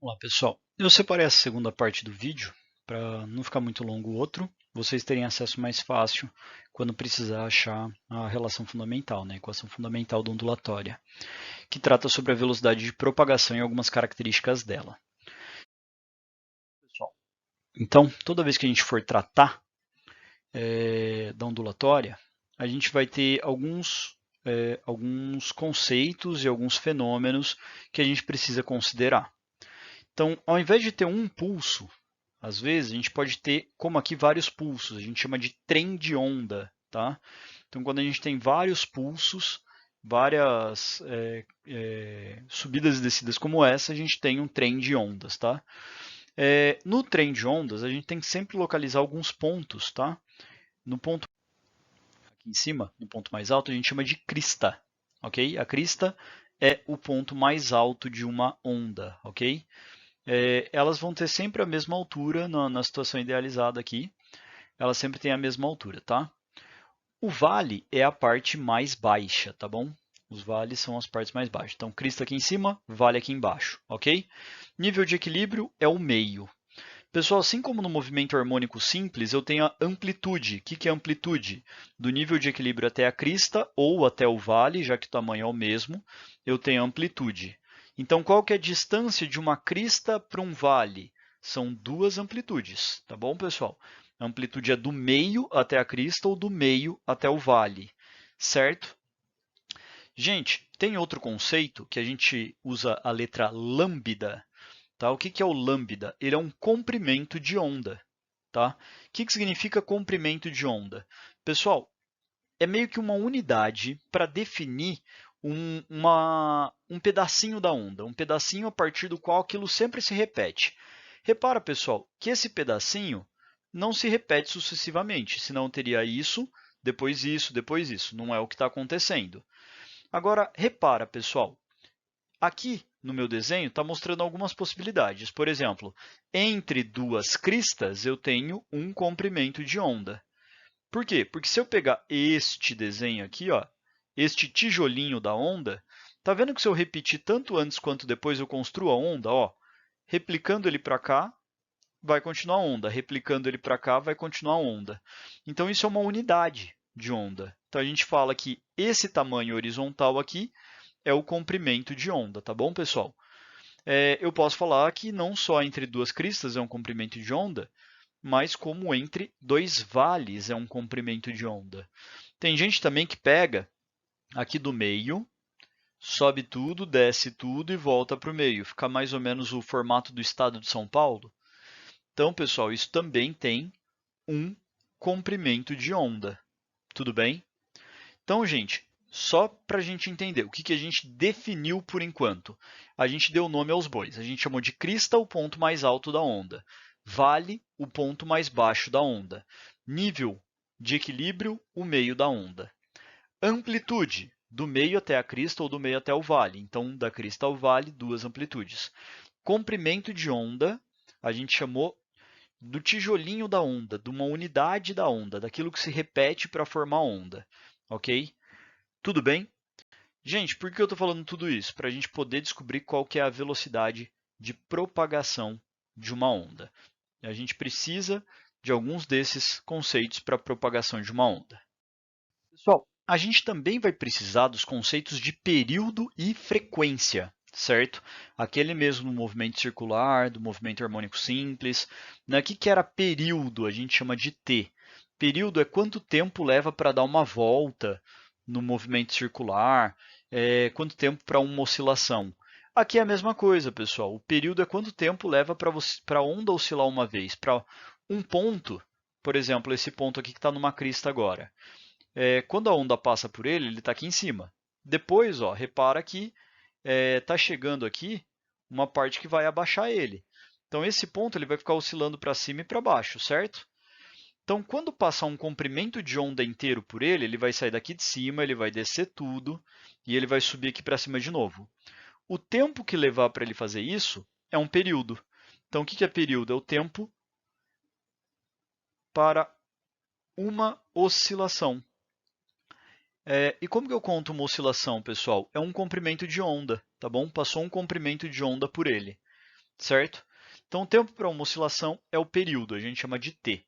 Olá pessoal, eu separei essa segunda parte do vídeo para não ficar muito longo o outro, vocês terem acesso mais fácil quando precisar achar a relação fundamental, a equação fundamental da ondulatória, que trata sobre a velocidade de propagação e algumas características dela. Pessoal, então, toda vez que a gente for tratar da ondulatória, a gente vai ter alguns conceitos e alguns fenômenos que a gente precisa considerar. Então, ao invés de ter um pulso, às vezes a gente pode ter, como aqui, vários pulsos. A gente chama de trem de onda, tá? Então, quando a gente tem vários pulsos, várias subidas e descidas como essa, a gente tem um trem de ondas, tá? No trem de ondas, a gente tem que sempre localizar alguns pontos, tá? No ponto aqui em cima, no ponto mais alto, a gente chama de crista, ok? A crista é o ponto mais alto de uma onda, ok? Elas vão ter sempre a mesma altura na situação idealizada aqui. Elas sempre têm a mesma altura, tá? O vale é a parte mais baixa, tá bom? Os vales são as partes mais baixas. Então, crista aqui em cima, vale aqui embaixo, ok? Nível de equilíbrio é o meio. Pessoal, assim como no movimento harmônico simples, eu tenho a amplitude. O que é amplitude? Do nível de equilíbrio até a crista ou até o vale, já que o tamanho é o mesmo, eu tenho amplitude. Então, qual que é a distância de uma crista para um vale? São duas amplitudes, tá bom, pessoal? A amplitude é do meio até a crista ou do meio até o vale, certo? Gente, tem outro conceito que a gente usa a letra lambda. Tá? O que é o lambda? Ele é um comprimento de onda. Tá? O que significa comprimento de onda? Pessoal, é meio que uma unidade para definir um pedacinho da onda, um pedacinho a partir do qual aquilo sempre se repete. Repara, pessoal, que esse pedacinho não se repete sucessivamente, senão teria isso, depois isso, depois isso. Não é o que está acontecendo. Agora, repara, pessoal, aqui no meu desenho está mostrando algumas possibilidades. Por exemplo, entre duas cristas eu tenho um comprimento de onda. Por quê? Porque se eu pegar este desenho aqui, ó, este tijolinho da onda, tá vendo que se eu repetir tanto antes quanto depois eu construo a onda, ó, replicando ele para cá, vai continuar a onda, replicando ele para cá, vai continuar a onda. Então isso é uma unidade de onda. Então a gente fala que esse tamanho horizontal aqui é o comprimento de onda, tá bom, pessoal? Eu posso falar que não só entre duas cristas é um comprimento de onda, mas como entre dois vales é um comprimento de onda. Tem gente também que pega aqui do meio, sobe tudo, desce tudo e volta para o meio. Fica mais ou menos o formato do estado de São Paulo. Então, pessoal, isso também tem um comprimento de onda. Tudo bem? Então, gente, só para a gente entender o que a gente definiu por enquanto. A gente deu nome aos bois. A gente chamou de crista o ponto mais alto da onda. Vale, o ponto mais baixo da onda. Nível de equilíbrio, o meio da onda. Amplitude, do meio até a crista ou do meio até o vale. Então, da crista ao vale, duas amplitudes. Comprimento de onda, a gente chamou do tijolinho da onda, de uma unidade da onda, daquilo que se repete para formar onda. Ok? Tudo bem? Gente, por que eu estou falando tudo isso? Para a gente poder descobrir qual que é a velocidade de propagação de uma onda. A gente precisa de alguns desses conceitos para a propagação de uma onda. Pessoal, a gente também vai precisar dos conceitos de período e frequência, certo? Aquele mesmo no movimento circular, do movimento harmônico simples. O que era período? A gente chama de t. Período é quanto tempo leva para dar uma volta no movimento circular, quanto tempo para uma oscilação. Aqui é a mesma coisa, pessoal. O período é quanto tempo leva para a onda oscilar uma vez. Para um ponto, por exemplo, esse ponto aqui que está numa crista agora. Quando a onda passa por ele, ele está aqui em cima. Depois, ó, repara que está chegando aqui uma parte que vai abaixar ele. Então, esse ponto ele vai ficar oscilando para cima e para baixo, certo? Então, quando passar um comprimento de onda inteiro por ele, ele vai sair daqui de cima, ele vai descer tudo e ele vai subir aqui para cima de novo. O tempo que levar para ele fazer isso é um período. Então, o que é período? É o tempo para uma oscilação. E como que eu conto uma oscilação, pessoal? É um comprimento de onda, tá bom? Passou um comprimento de onda por ele. certo? Então, o tempo para uma oscilação é o período, a gente chama de t.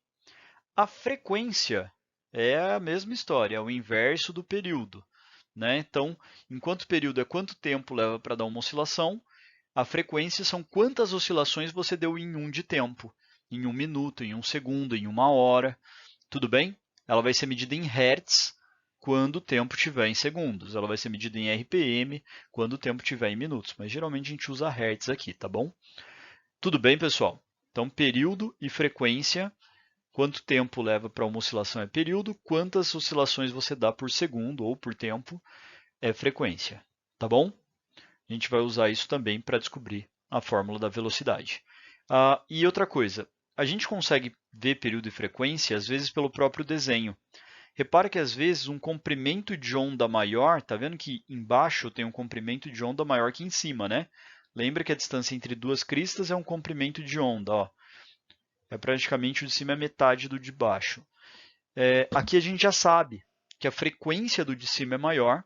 A frequência é a mesma história, é o inverso do período, né? Então, enquanto o período é quanto tempo leva para dar uma oscilação, a frequência são quantas oscilações você deu em de tempo, em 1 minuto, em 1 segundo, em 1 hora, tudo bem? Ela vai ser medida em hertz quando o tempo estiver em segundos. Ela vai ser medida em RPM quando o tempo estiver em minutos, mas geralmente a gente usa hertz aqui, tá bom? Tudo bem, pessoal? Então, período e frequência, quanto tempo leva para uma oscilação é período, quantas oscilações você dá por segundo ou por tempo é frequência, tá bom? A gente vai usar isso também para descobrir a fórmula da velocidade. E outra coisa, a gente consegue ver período e frequência às vezes pelo próprio desenho. Repara que às vezes um comprimento de onda maior, tá vendo que embaixo tem um comprimento de onda maior que em cima, né? Lembra que a distância entre duas cristas é um comprimento de onda, ó. É praticamente o de cima é metade do de baixo. Aqui a gente já sabe que a frequência do de cima é maior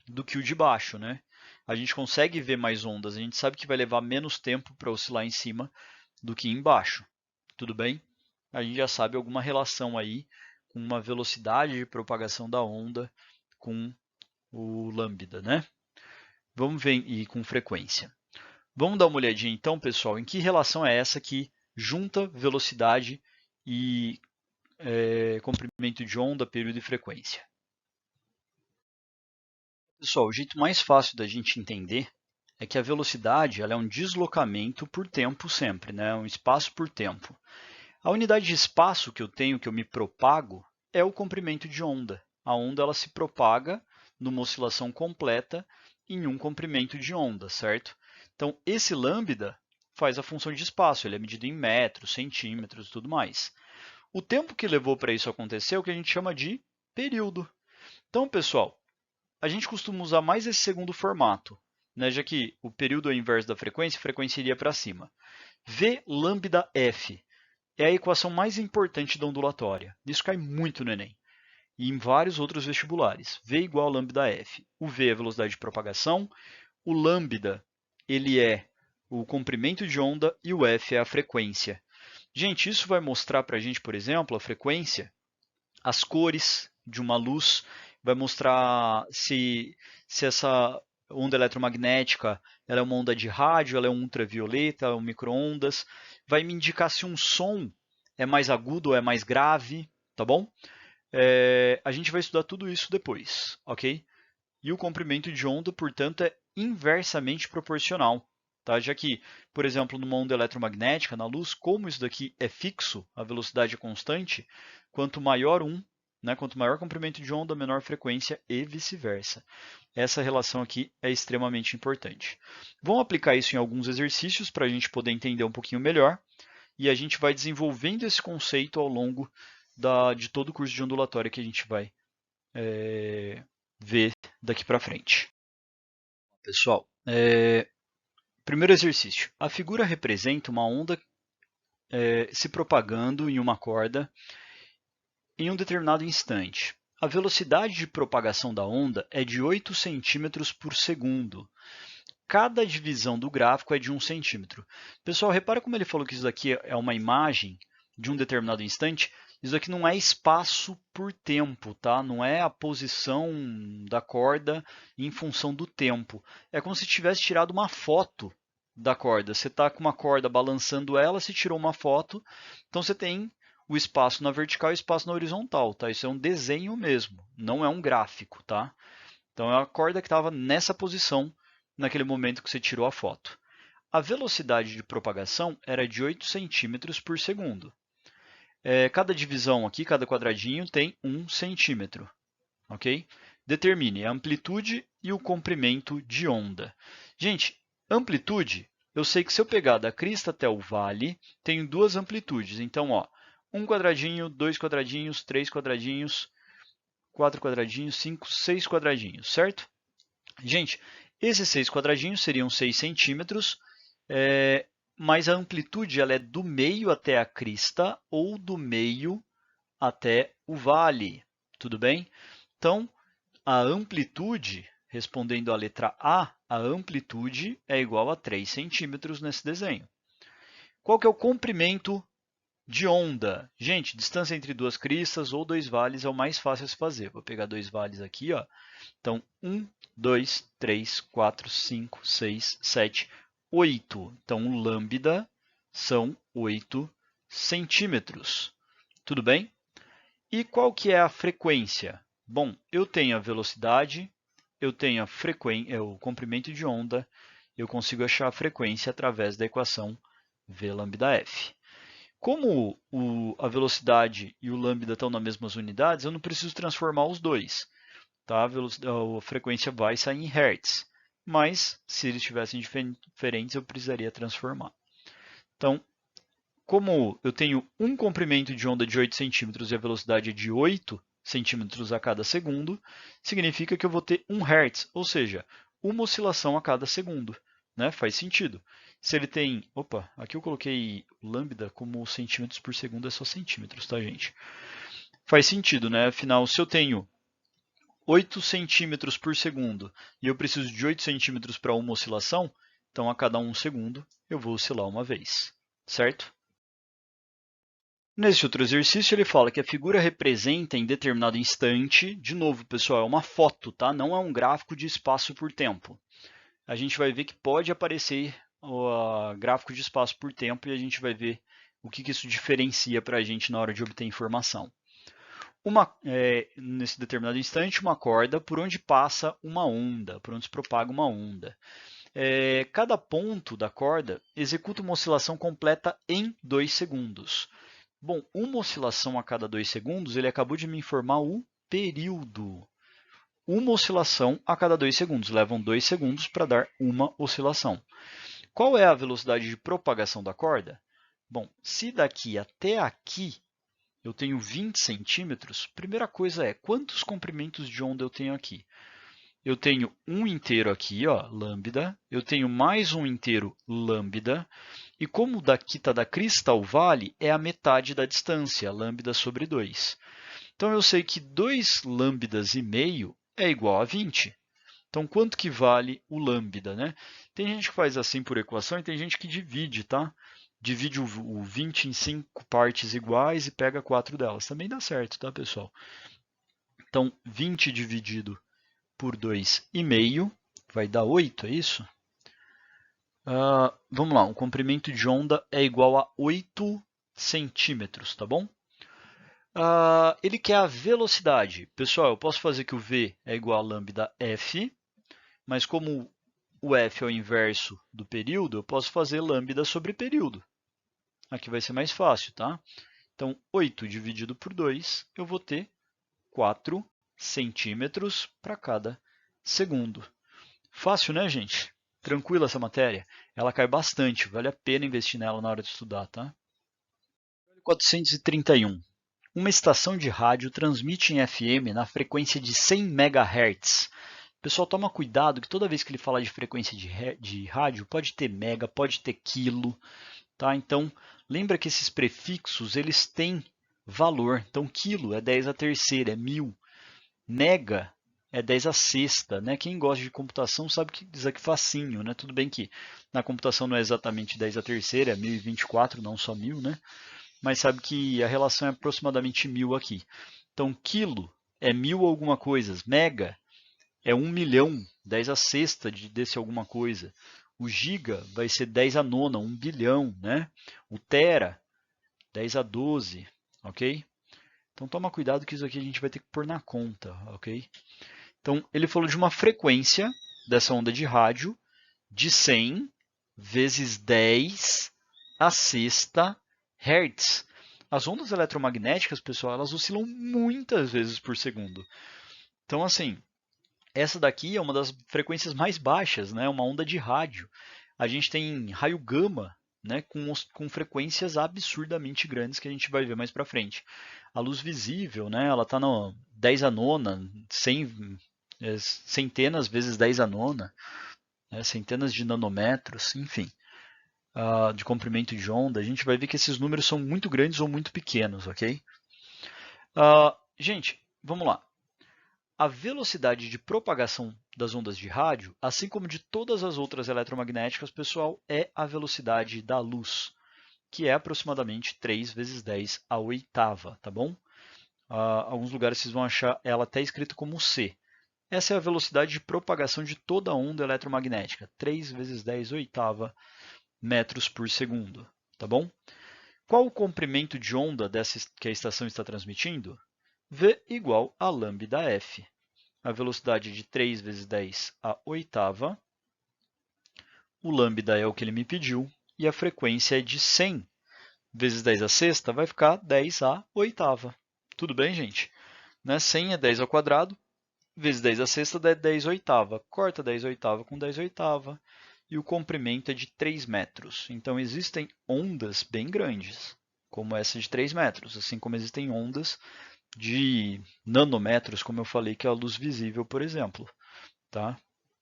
do que o de baixo, né? A gente consegue ver mais ondas, a gente sabe que vai levar menos tempo para oscilar em cima do que embaixo. Tudo bem? A gente já sabe alguma relação aí com uma velocidade de propagação da onda com o lambda, né? Vamos ver e com frequência. Vamos dar uma olhadinha então, pessoal, em que relação é essa que junta velocidade e comprimento de onda, período e frequência. Pessoal, o jeito mais fácil da gente entender é que a velocidade ela é um deslocamento por tempo sempre, né? Um espaço por tempo. A unidade de espaço que eu tenho, que eu me propago, é o comprimento de onda. A onda ela se propaga numa oscilação completa em um comprimento de onda, certo? Então, esse lambda faz a função de espaço, ele é medido em metros, centímetros e tudo mais. O tempo que levou para isso acontecer é o que a gente chama de período. Então, pessoal, a gente costuma usar mais esse segundo formato, né? Já que o período é o inverso da frequência, a frequência iria para cima. V lambda F é a equação mais importante da ondulatória. Isso cai muito no Enem e em vários outros vestibulares. V igual a lambda F. O V é a velocidade de propagação, o lambda ele é o comprimento de onda e o F é a frequência. Gente, isso vai mostrar para a gente, por exemplo, a frequência, as cores de uma luz, vai mostrar se essa onda eletromagnética ela é uma onda de rádio, ela é um ultravioleta, é um micro-ondas, vai me indicar se um som é mais agudo ou é mais grave, tá bom? A gente vai estudar tudo isso depois, ok? E o comprimento de onda, portanto, é inversamente proporcional. Tá? Já que, por exemplo, numa onda eletromagnética, na luz, como isso daqui é fixo, a velocidade é constante, quanto maior né, quanto maior comprimento de onda, menor frequência e vice-versa. Essa relação aqui é extremamente importante. Vamos aplicar isso em alguns exercícios para a gente poder entender um pouquinho melhor e a gente vai desenvolvendo esse conceito ao longo de todo o curso de ondulatória que a gente vai ver daqui para frente. Pessoal, primeiro exercício. A figura representa uma onda se propagando em uma corda em um determinado instante. A velocidade de propagação da onda é de 8 centímetros por segundo. Cada divisão do gráfico é de 1 centímetro. Pessoal, repara como ele falou que isso aqui é uma imagem de um determinado instante. Isso aqui não é espaço por tempo, tá? Não é a posição da corda em função do tempo. É como se tivesse tirado uma foto da corda. Você está com uma corda balançando ela, se tirou uma foto, então você tem o espaço na vertical e o espaço na horizontal, tá? Isso é um desenho mesmo, não é um gráfico, tá? Então é a corda que estava nessa posição naquele momento que você tirou a foto. A velocidade de propagação era de 8 centímetros por segundo. Cada divisão aqui, cada quadradinho, tem 1 centímetro. Ok? Determine a amplitude e o comprimento de onda. Gente, amplitude, eu sei que se eu pegar da crista até o vale, tenho duas amplitudes. Então, ó, 1 quadradinho, 2 quadradinhos, 3 quadradinhos, 4 quadradinhos, 5, 6 quadradinhos, certo? Gente, esses 6 quadradinhos seriam 6 centímetros, mas a amplitude ela é do meio até a crista ou do meio até o vale, tudo bem? Então, a amplitude, respondendo à letra A, a amplitude é igual a 3 centímetros nesse desenho. Qual que é o comprimento de onda? Gente, distância entre duas cristas ou dois vales é o mais fácil de se fazer. Vou pegar dois vales aqui, ó. Então, 1, 2, 3, 4, 5, 6, 7, 8. Então, o lambda são 8 centímetros. Tudo bem? E qual que é a frequência? Bom, eu tenho a velocidade, eu tenho o comprimento de onda, eu consigo achar a frequência através da equação V lambda F. Como a velocidade e o lambda estão nas mesmas unidades, eu não preciso transformar os dois. Tá? A frequência vai sair em Hz, mas se eles estivessem diferentes, eu precisaria transformar. Então, como eu tenho um comprimento de onda de 8 centímetros e a velocidade é de 8 centímetros a cada segundo, significa que eu vou ter 1 Hz, ou seja, uma oscilação a cada segundo. Né? Faz sentido. Se ele tem... Opa, aqui eu coloquei lambda como centímetros por segundo, é só centímetros, tá, gente? Faz sentido, né? Afinal, se eu tenho 8 centímetros por segundo e eu preciso de 8 centímetros para uma oscilação, então a cada 1 segundo eu vou oscilar uma vez, certo? Nesse outro exercício, ele fala que a figura representa em determinado instante, de novo, pessoal, é uma foto, tá? Não é um gráfico de espaço por tempo. A gente vai ver que pode aparecer o gráfico de espaço por tempo e a gente vai ver o que isso diferencia para a gente na hora de obter informação. Nesse determinado instante, uma corda por onde passa uma onda, por onde se propaga uma onda. Cada ponto da corda executa uma oscilação completa em 2 segundos. Bom, uma oscilação a cada 2 segundos, ele acabou de me informar o período. Uma oscilação a cada 2 segundos. Levam 2 segundos para dar uma oscilação. Qual é a velocidade de propagação da corda? Bom, se daqui até aqui eu tenho 20 centímetros, primeira coisa é, quantos comprimentos de onda eu tenho aqui? Eu tenho um inteiro aqui, ó, lambda, eu tenho mais um inteiro lambda, e como daqui está da crista ao vale, é a metade da distância, lambda sobre 2. Então eu sei que 2 lambdas e meio é igual a 20. Então quanto que vale o lambda, né? Tem gente que faz assim por equação e tem gente que divide, tá? Divide o 20 em 5 partes iguais e pega 4 delas. Também dá certo, tá, pessoal? Então, 20 dividido por 2,5 vai dar 8, é isso? Vamos lá, o comprimento de onda é igual a 8 centímetros, tá bom? Ele quer a velocidade. Pessoal, eu posso fazer que o V é igual a lambda F, mas como o F é o inverso do período, eu posso fazer lambda sobre período. Aqui vai ser mais fácil, tá? Então, 8 dividido por 2, eu vou ter 4 centímetros para cada segundo. Fácil, né, gente? Tranquila essa matéria. Ela cai bastante, vale a pena investir nela na hora de estudar, tá? 431. Uma estação de rádio transmite em FM na frequência de 100 MHz. Pessoal, toma cuidado que toda vez que ele fala de frequência de rádio, pode ter mega, pode ter quilo, tá? Então, lembra que esses prefixos, eles têm valor. Então, quilo é 10 a terceira, é 1000. Mega é 10 a sexta, né? Quem gosta de computação sabe que isso aqui é facinho, né? Tudo bem que na computação não é exatamente 10 a terceira, é 1024, não só 1000, né? Mas sabe que a relação é aproximadamente 1000 aqui. Então, quilo é 1000 alguma coisa, mega é 1 milhão, 10 a sexta desse alguma coisa. O giga vai ser 10 a nona, 1 bilhão, né? O tera, 10 a 12, ok? Então toma cuidado que isso aqui a gente vai ter que pôr na conta, ok? Então ele falou de uma frequência dessa onda de rádio de 100 vezes 10 a sexta Hz. As ondas eletromagnéticas, pessoal, elas oscilam muitas vezes por segundo. Então, assim, essa daqui é uma das frequências mais baixas, né? Uma onda de rádio. A gente tem raio gama, né? Com frequências absurdamente grandes que a gente vai ver mais para frente. A luz visível, né? Ela está no 10 a nona, 100, centenas vezes 10 a nona, né? Centenas de nanômetros, enfim, de comprimento de onda. A gente vai ver que esses números são muito grandes ou muito pequenos, ok? Gente, vamos lá. a velocidade de propagação das ondas de rádio, assim como de todas as outras eletromagnéticas, pessoal, é a velocidade da luz, que é aproximadamente 3 vezes 10 a oitava, tá bom? Alguns lugares vocês vão achar ela até escrita como C. Essa é a velocidade de propagação de toda a onda eletromagnética, 3 vezes 10 oitava metros por segundo, tá bom? Qual o comprimento de onda que a estação está transmitindo? V igual a lambda F. A velocidade de 3 vezes 10 a oitava. O lambda é o que ele me pediu. E a frequência é de 100 vezes 10 a sexta, vai ficar 10 a oitava. Tudo bem, gente? 100 é 10 ao quadrado, vezes 10 a sexta dá 10 oitava. Corta 10 oitava com 10 oitava. E o comprimento é de 3 metros. Então, existem ondas bem grandes, como essa de 3 metros, assim como existem ondas de nanômetros, como eu falei, que é a luz visível, por exemplo. Tá?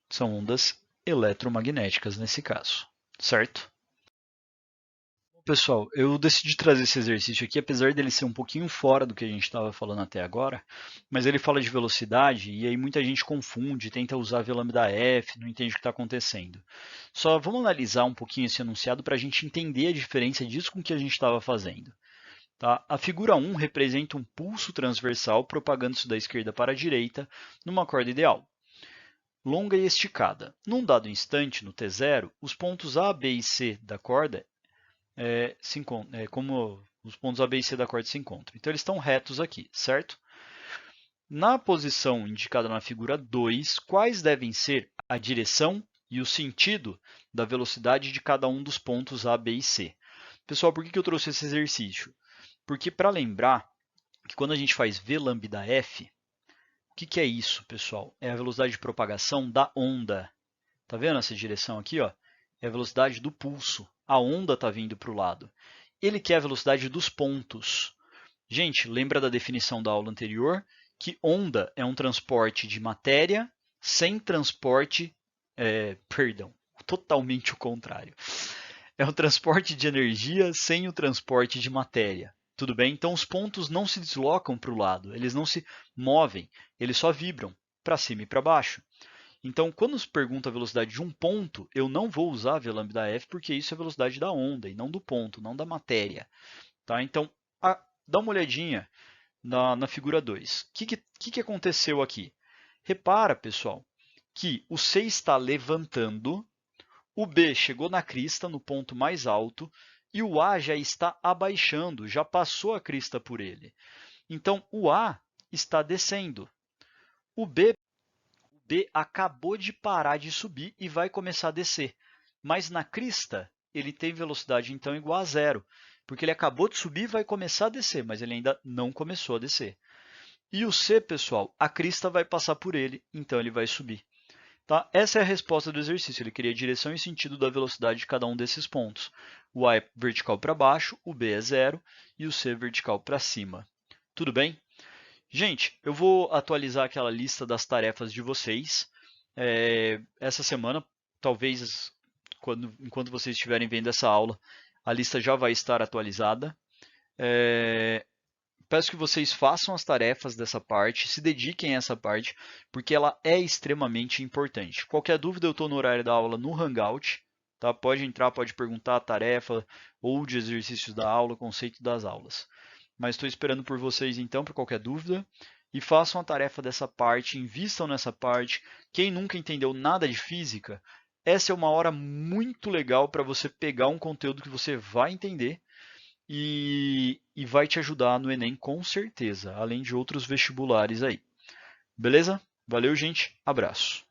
São ondas eletromagnéticas nesse caso, certo? Pessoal, eu decidi trazer esse exercício aqui, apesar dele ser um pouquinho fora do que a gente estava falando até agora, mas ele fala de velocidade e aí muita gente confunde, tenta usar v lambda f, não entende o que está acontecendo. Só vamos analisar um pouquinho esse enunciado para a gente entender a diferença disso com o que a gente estava fazendo. Tá? A figura 1 representa um pulso transversal propagando-se da esquerda para a direita numa corda ideal, longa e esticada. Num dado instante, no T0, os pontos A, B e C da corda como os pontos A, B e C da corda se encontram. Então, eles estão retos aqui, certo? Na posição indicada na figura 2, quais devem ser a direção e o sentido da velocidade de cada um dos pontos A, B e C? Pessoal, por que eu trouxe esse exercício? Porque para lembrar que quando a gente faz V lambda F, o que é isso, pessoal? É a velocidade de propagação da onda. Tá vendo essa direção aqui? Ó? É a velocidade do pulso. A onda está vindo para o lado. Ele quer a velocidade dos pontos. Gente, lembra da definição da aula anterior? Que onda é um transporte de matéria sem transporte... totalmente o contrário. É um transporte de energia sem o transporte de matéria. Tudo bem? Então, os pontos não se deslocam para o lado, eles não se movem, eles só vibram para cima e para baixo. Então, quando se pergunta a velocidade de um ponto, eu não vou usar v lambda f, porque isso é a velocidade da onda, e não do ponto, não da matéria. Tá? Então, dá uma olhadinha na figura 2. O que aconteceu aqui? Repara, pessoal, que o C está levantando, o B chegou na crista, no ponto mais alto, e o A já está abaixando, já passou a crista por ele. Então, o A está descendo. O B acabou de parar de subir e vai começar a descer. Mas na crista, ele tem velocidade então igual a zero, porque ele acabou de subir e vai começar a descer, mas ele ainda não começou a descer. E o C, pessoal, a crista vai passar por ele, então ele vai subir. Tá? Essa é a resposta do exercício. Ele queria a direção e sentido da velocidade de cada um desses pontos. O A é vertical para baixo, o B é zero e o C é vertical para cima. Tudo bem? Gente, eu vou atualizar aquela lista das tarefas de vocês. Essa semana, talvez enquanto vocês estiverem vendo essa aula, a lista já vai estar atualizada. Peço que vocês façam as tarefas dessa parte, se dediquem a essa parte, porque ela é extremamente importante. Qualquer dúvida, eu estou no horário da aula no Hangout. Tá? Pode entrar, pode perguntar a tarefa ou de exercícios da aula, conceito das aulas. Mas estou esperando por vocês então, para qualquer dúvida. E façam a tarefa dessa parte, invistam nessa parte. Quem nunca entendeu nada de física, essa é uma hora muito legal para você pegar um conteúdo que você vai entender e vai te ajudar no Enem com certeza, além de outros vestibulares aí. Beleza? Valeu, gente. Abraço.